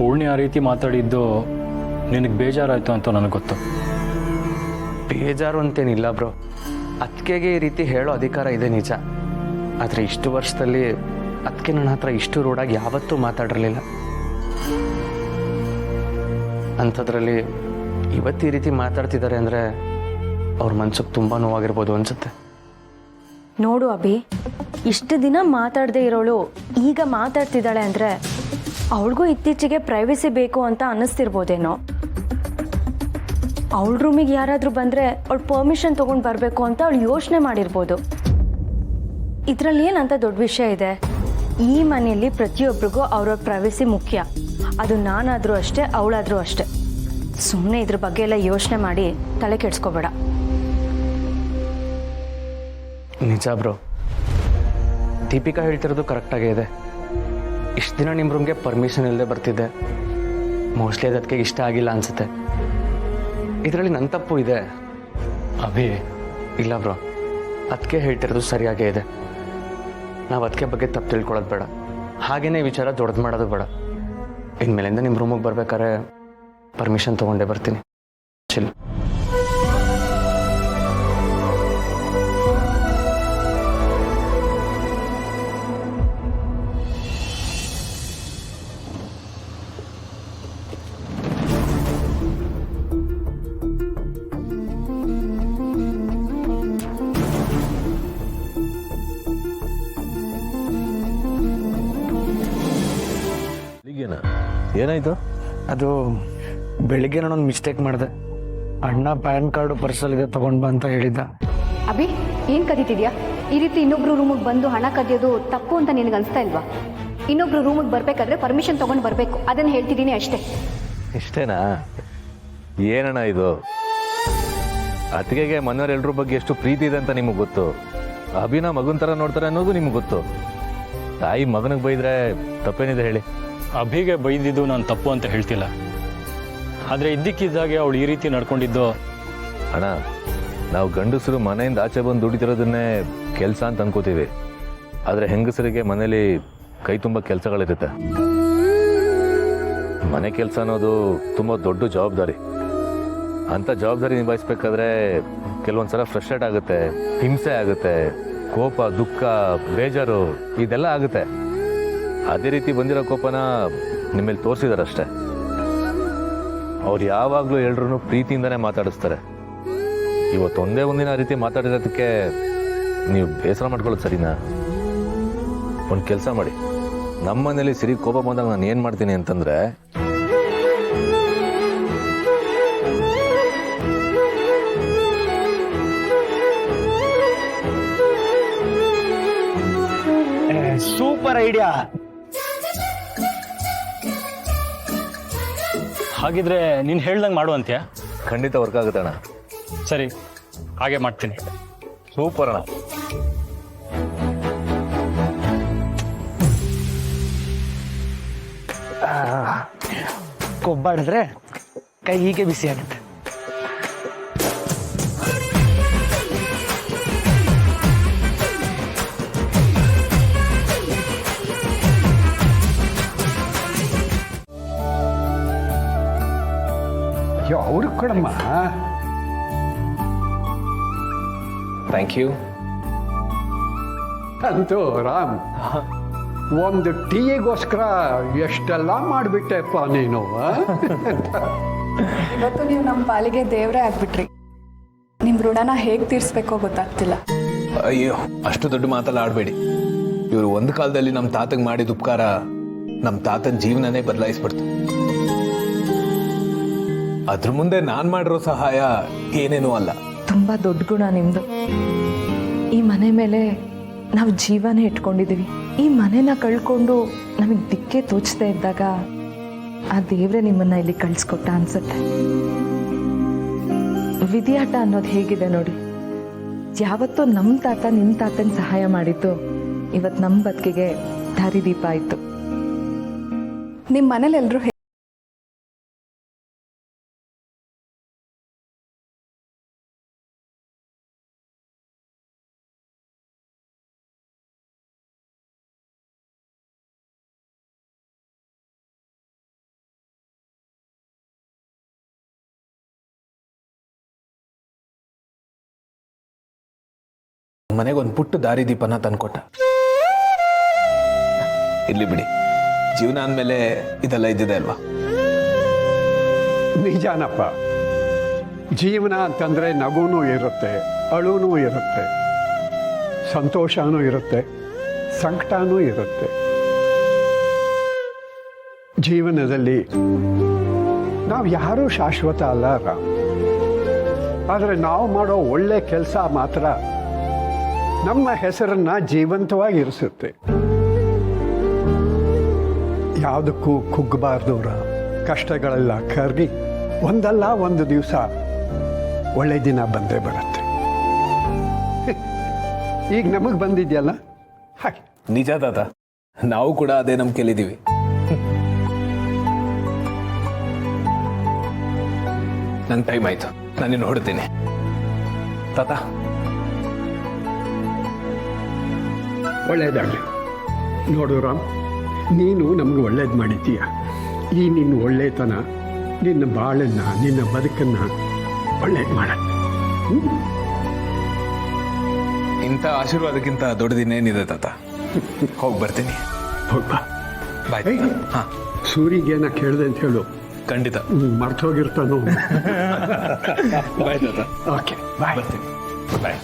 ಪೂರ್ಣಿ ಆ ರೀತಿ ಮಾತಾಡಿದ್ದು ನಿನಗೆ ಬೇಜಾರಾಯಿತು ಅಂತ ನನಗೆ ಗೊತ್ತು. ಬೇಜಾರು ಅಂತೇನಿಲ್ಲ ಬ್ರೋ. ಅದಕ್ಕೆಗೆ ಈ ರೀತಿ ಹೇಳೋ ಅಧಿಕಾರ ಇದೆ ನಿಜ. ಆದರೆ ಇಷ್ಟು ವರ್ಷದಲ್ಲಿ ಅದಕ್ಕೆ ನನ್ನ ಹತ್ರ ಇಷ್ಟು ರೂಢಾಗಿ ಯಾವತ್ತೂ ಮಾತಾಡಿರಲಿಲ್ಲ. ಅಂಥದ್ರಲ್ಲಿ ಇವತ್ತು ಈ ರೀತಿ ಮಾತಾಡ್ತಿದ್ದಾರೆ ಅಂದರೆ ಅವ್ರ ಮನ್ಸಿಗೆ ತುಂಬ ನೋವಾಗಿರ್ಬೋದು ಅನ್ಸುತ್ತೆ. ನೋಡು ಅಭಿ, ಇಷ್ಟು ದಿನ ಮಾತಾಡದೇ ಇರೋಳು ಈಗ ಮಾತಾಡ್ತಿದ್ದಾಳೆ ಅಂದರೆ ಅವಳಿಗೂ ಇತ್ತೀಚೆಗೆ ಪ್ರೈವಸಿ ಬೇಕು ಅಂತ ಅನ್ನಿಸ್ತಿರ್ಬೋದೇನೋ. ಅವಳ ರೂಮಿಗೆ ಯಾರಾದರೂ ಬಂದರೆ ಅವಳು ಪರ್ಮಿಷನ್ ತೊಗೊಂಡು ಬರಬೇಕು ಅಂತ ಅವಳು ಯೋಚನೆ ಮಾಡಿರ್ಬೋದು. ಇದರಲ್ಲಿ ಏನಂತ ದೊಡ್ಡ ವಿಷಯ ಇದೆ? ಈ ಮನೆಯಲ್ಲಿ ಪ್ರತಿಯೊಬ್ಬರಿಗೂ ಅವ್ರವ್ರ ಪ್ರೈವಸಿ ಮುಖ್ಯ. ಅದು ನಾನಾದರೂ ಅಷ್ಟೇ, ಅವಳಾದರೂ ಅಷ್ಟೇ. ಸುಮ್ಮನೆ ಇದ್ರ ಬಗ್ಗೆ ಎಲ್ಲ ಯೋಚನೆ ಮಾಡಿ ತಲೆ ಕೆಡಿಸ್ಕೋಬೇಡ. ನಿಜ ಬ್ರೋ, ದೀಪಿಕಾ ಹೇಳ್ತಿರೋದು ಕರೆಕ್ಟಾಗೇ ಇದೆ. ಇಷ್ಟು ದಿನ ನಿಮ್ಮ ರೂಮ್ಗೆ ಪರ್ಮಿಷನ್ ಇಲ್ಲದೆ ಬರ್ತಿದ್ದೆ. ಮೋಸ್ಟ್ಲಿ ಅದಕ್ಕೆ ಇಷ್ಟ ಆಗಿಲ್ಲ ಅನಿಸುತ್ತೆ. ಇದರಲ್ಲಿ ನನ್ನ ತಪ್ಪು ಇದೆ. ಅಭಿ, ಇಲ್ಲ ಬ್ರೋ, ಅದಕ್ಕೆ ಹೇಳ್ತಿರೋದು ಸರಿಯಾಗೇ ಇದೆ. ನಾವು ಅದಕ್ಕೆ ಬಗ್ಗೆ ತಪ್ಪು ತಿಳ್ಕೊಳ್ಳೋದು ಬೇಡ. ಹಾಗೇನೇ ವಿಚಾರ ದೊಡ್ಡದು ಮಾಡೋದು ಬೇಡ. ಇನ್ಮೇಲಿಂದ ನಿಮ್ಮ ರೂಮಿಗೆ ಬರ್ಬೇಕಾದ್ರೆ ಪರ್ಮಿಷನ್ ತೊಗೊಂಡೇ ಬರ್ತೀನಿ. ಚಿಲ್. ಏನಾಯ್ತು? ಅದು ಬೆಳಿಗ್ಗೆ ನಾನೊಂದು ಮಿಸ್ಟೇಕ್ ಮಾಡಿದೆ. ಅಣ್ಣ ಪ್ಯಾನ್ ಕಾರ್ಡು ಪರ್ಸಲ್ಲಿದೆ ತಗೊಂಡು ಬಾ ಅಂತ ಹೇಳಿದ್ದ. ಅಭಿ, ಏನು ಕದೀತಿದ್ಯಾ? ಈ ರೀತಿ ಇನ್ನೊಬ್ರು ರೂಮಿಗೆ ಬಂದು ಹಣ ಕದಿಯೋದು ತಪ್ಪು ಅಂತ ನಿನಗೆ ಅನಿಸ್ತಾ ಇಲ್ವಾ? ಇನ್ನೊಬ್ರು ರೂಮಿಗೆ ಬರಬೇಕಾದ್ರೆ ಪರ್ಮಿಷನ್ ತೊಗೊಂಡು ಬರಬೇಕು, ಅದನ್ನು ಹೇಳ್ತಿದ್ದೀನಿ ಅಷ್ಟೇ. ಇಷ್ಟೇನಾ? ಏನಣ್ಣ ಇದು? ಅತ್ತಿಗೆಗೆ ಮನೆಯವರೆಲ್ಲರ ಬಗ್ಗೆ ಎಷ್ಟು ಪ್ರೀತಿ ಇದೆ ಅಂತ ನಿಮಗೆ ಗೊತ್ತು. ಅಭಿನ ಮಗನ ಥರ ನೋಡ್ತಾರೆ ಅನ್ನೋದು ನಿಮ್ಗೆ ಗೊತ್ತು. ತಾಯಿ ಮಗನಿಗೆ ಬೈದ್ರೆ ತಪ್ಪೇನಿದೆ ಹೇಳಿ? ಅಭಿಗೆ ಬೈದಿದ್ದು ನಾನು ತಪ್ಪು ಅಂತ ಹೇಳ್ತಿಲ್ಲ. ಆದರೆ ಇದ್ದಕ್ಕಿದ್ದಾಗೆ ಅವಳು ಈ ರೀತಿ ನಡ್ಕೊಂಡಿದ್ದು. ಅಣ್ಣ, ನಾವು ಗಂಡಸರು ಮನೆಯಿಂದ ಆಚೆ ಬಂದು ದುಡಿತಿರೋದನ್ನೇ ಕೆಲಸ ಅಂತ ಅನ್ಕೋತೀವಿ. ಆದರೆ ಹೆಂಗಸರಿಗೆ ಮನೇಲಿ ಕೈ ತುಂಬ ಕೆಲಸಗಳಿರುತ್ತೆ. ಮನೆ ಕೆಲಸ ಅನ್ನೋದು ತುಂಬ ದೊಡ್ಡ ಜವಾಬ್ದಾರಿ. ಅಂಥ ಜವಾಬ್ದಾರಿ ನಿಭಾಯಿಸ್ಬೇಕಾದ್ರೆ ಕೆಲವೊಂದ್ಸಲ ಫ್ರಸ್ಟ್ರೇಟ್ ಆಗುತ್ತೆ, ಹಿಂಸೆ ಆಗುತ್ತೆ, ಕೋಪ, ದುಃಖ, ಬೇಜಾರು ಇದೆಲ್ಲ ಆಗುತ್ತೆ. ಅದೇ ರೀತಿ ಬಂದಿರೋ ಕೋಪನ ನಿಮ್ಮಲ್ಲಿ ತೋರಿಸಿದಾರಷ್ಟೆ. ಅವ್ರು ಯಾವಾಗಲೂ ಎಲ್ರೂ ಪ್ರೀತಿಯಿಂದನೇ ಮಾತಾಡಿಸ್ತಾರೆ. ಇವತ್ತೊಂದೇ ಒಂದಿನ ಆ ರೀತಿ ಮಾತಾಡಿರೋದಕ್ಕೆ ನೀವು ಬೇಸರ ಮಾಡ್ಕೊಳ್ಳೋದು ಸರಿನಾ? ಒಂದು ಕೆಲಸ ಮಾಡಿ, ನಮ್ಮ ಮನೇಲಿ ಸಿರಿ ಕೋಪ ಬಂದಾಗ ನಾನು ಏನು ಮಾಡ್ತೀನಿ ಅಂತಂದರೆ, ಸೂಪರ್ ಐಡಿಯಾ. ಹಾಗಿದ್ರೆ ನೀನು ಹೇಳ್ದಂಗೆ ಮಾಡುವಂತ್ಯಾ? ಖಂಡಿತ ವರ್ಕ್ ಆಗುತ್ತೆ ಅಣ್ಣ. ಸರಿ, ಹಾಗೆ ಮಾಡ್ತೀನಿ. ಸೂಪರ್ ಅಣ್ಣ. ಕೊಬ್ಬಾಡಿದ್ರೆ ಕೈ ಹೀಗೆ ಬಿಸಿ ಆಗುತ್ತೆ. ಅವ್ರು ಕೊಡಮ್ಮ. Thank you. ಅಂತೂ ರಾಮ್, ಒಂದು ಟೀಗೋಸ್ಕರ ಎಷ್ಟೆಲ್ಲ ಮಾಡಿಬಿಟ್ಟೆಪ್ಪ ನೀನು. ಇವತ್ತು ನೀವು ನಮ್ಮ ಪಾಲಿಗೆ ದೇವರೇ ಆಗ್ಬಿಟ್ರಿ. ನಿಮ್ಮ ಋಣನ ಹೇಗೆ ತೀರಿಸ್ಬೇಕೋ ಗೊತ್ತಾಗ್ತಿಲ್ಲ. ಅಯ್ಯೋ, ಅಷ್ಟು ದೊಡ್ಡ ಮಾತೆಲ್ಲ ಆಡಬೇಡಿ. ಇವರು ಒಂದು ಕಾಲದಲ್ಲಿ ನಮ್ಮ ತಾತಂಗೆ ಮಾಡಿದ ಉಪಕಾರ ನಮ್ಮ ತಾತನ ಜೀವನನೇ ಬದಲಾಯಿಸ್ಬಿಡ್ತು. ಅದ್ರ ಮುಂದೆ ನಾನು ಮಾಡಿರೋ ಸಹಾಯ ಏನೇನೂ ಅಲ್ಲ. ತುಂಬ ದೊಡ್ಡ ಗುಣ ನಿಮ್ಮದು. ಈ ಮನೆ ಮೇಲೆ ನಾವು ಜೀವನೇ ಇಟ್ಕೊಂಡಿದ್ದೀವಿ. ಈ ಮನೆನ ಕಳ್ಕೊಂಡು ನಮಗೆ ದಿಕ್ಕೆ ತೋಚ್ತಾ ಇದ್ದಾಗ ಆ ದೇವ್ರೆ ನಿಮ್ಮನ್ನ ಇಲ್ಲಿ ಕಳಿಸ್ಕೊಟ್ಟ ಅನ್ಸುತ್ತೆ. ವಿಧಿಯಾಟ ಅನ್ನೋದು ಹೇಗಿದೆ ನೋಡಿ. ಯಾವತ್ತೋ ನಮ್ಮ ತಾತ ನಿಮ್ಮ ತಾತನ ಸಹಾಯ ಮಾಡಿದ್ದು ಇವತ್ತು ನಮ್ಮ ಬದುಕಿಗೆ ದಾರಿದೀಪ ಆಯಿತು. ನಿಮ್ಮ ಮನೇಲಿ ಎಲ್ಲರೂ ಮನೆಗೆ ಒಂದು ಪುಟ್ಟ ದಾರಿದೀಪನ ತಂದ್ಕೊಟ್ಟ. ಇರ್ಲಿ ಬಿಡಿ, ಜೀವನ ಅಂದಮೇಲೆ ಇದೆಲ್ಲ ಇದ್ದಿದೆ ಅಲ್ವಾ? ನಿಜಾನಪ್ಪ. ಜೀವನ ಅಂತಂದರೆ ನಗುನೂ ಇರುತ್ತೆ, ಅಳುನೂ ಇರುತ್ತೆ, ಸಂತೋಷನೂ ಇರುತ್ತೆ, ಸಂಕಟನೂ ಇರುತ್ತೆ. ಜೀವನದಲ್ಲಿ ನಾವು ಯಾರೂ ಶಾಶ್ವತ ಅಲ್ಲ ರಾಮ್. ಆದರೆ ನಾವು ಮಾಡೋ ಒಳ್ಳೆ ಕೆಲಸ ಮಾತ್ರ ನಮ್ಮ ಹೆಸರನ್ನ ಜೀವಂತವಾಗಿರಿಸುತ್ತೆ. ಯಾವುದಕ್ಕೂ ಕುಗ್ಗಬಾರ್ದು ರಾಮ್. ಕಷ್ಟಗಳೆಲ್ಲ ಕರಗಿ ಒಂದಲ್ಲ ಒಂದು ದಿವಸ ಒಳ್ಳೆ ದಿನ ಬಂದೇ ಬರುತ್ತೆ. ಈಗ ನಮಗೆ ಬಂದಿದೆಯಲ್ಲ ಹಾಗೆ. ನಿಜ ತಾತ, ನಾವು ಕೂಡ ಅದೇ ನಂಬಿಕೆಲಿದ್ದೀವಿ. ನಂಗೆ ಟೈಮ್ ಆಯ್ತು, ನಾನು ನೋಡ್ತೀನಿ. ತಾತ, ಒಳ್ಳೇದಾಗಲಿ. ನೋಡು ರಾಮ್, ನೀನು ನಮ್ಗೆ ಒಳ್ಳೇದು ಮಾಡಿದ್ದೀಯ. ಈ ನಿನ್ನ ಒಳ್ಳೆತನ ನಿನ್ನ ಬಾಳನ್ನ, ನಿನ್ನ ಬದುಕನ್ನ ಒಳ್ಳೇದು ಮಾಡತ್ತೆ. ಇಂಥ ಆಶೀರ್ವಾದಕ್ಕಿಂತ ದೊಡ್ಡದಿನ್ನೇನಿದೆ ತಾತ. ಹೋಗಿ ಬರ್ತೀನಿ. ಹೋಗ್ಬಾ. ಬಾಯ್. ಹಾ, ಸೂರಿಗೇನ ಕೇಳಿದೆ ಅಂತ ಹೇಳು. ಖಂಡಿತ. ಮರ್ತೋಗಿರ್ತಾನೋ. ಬಾಯ್ ತಾತ. Okay bye. ಬರ್ತೀನಿ. ಬಾಯ್.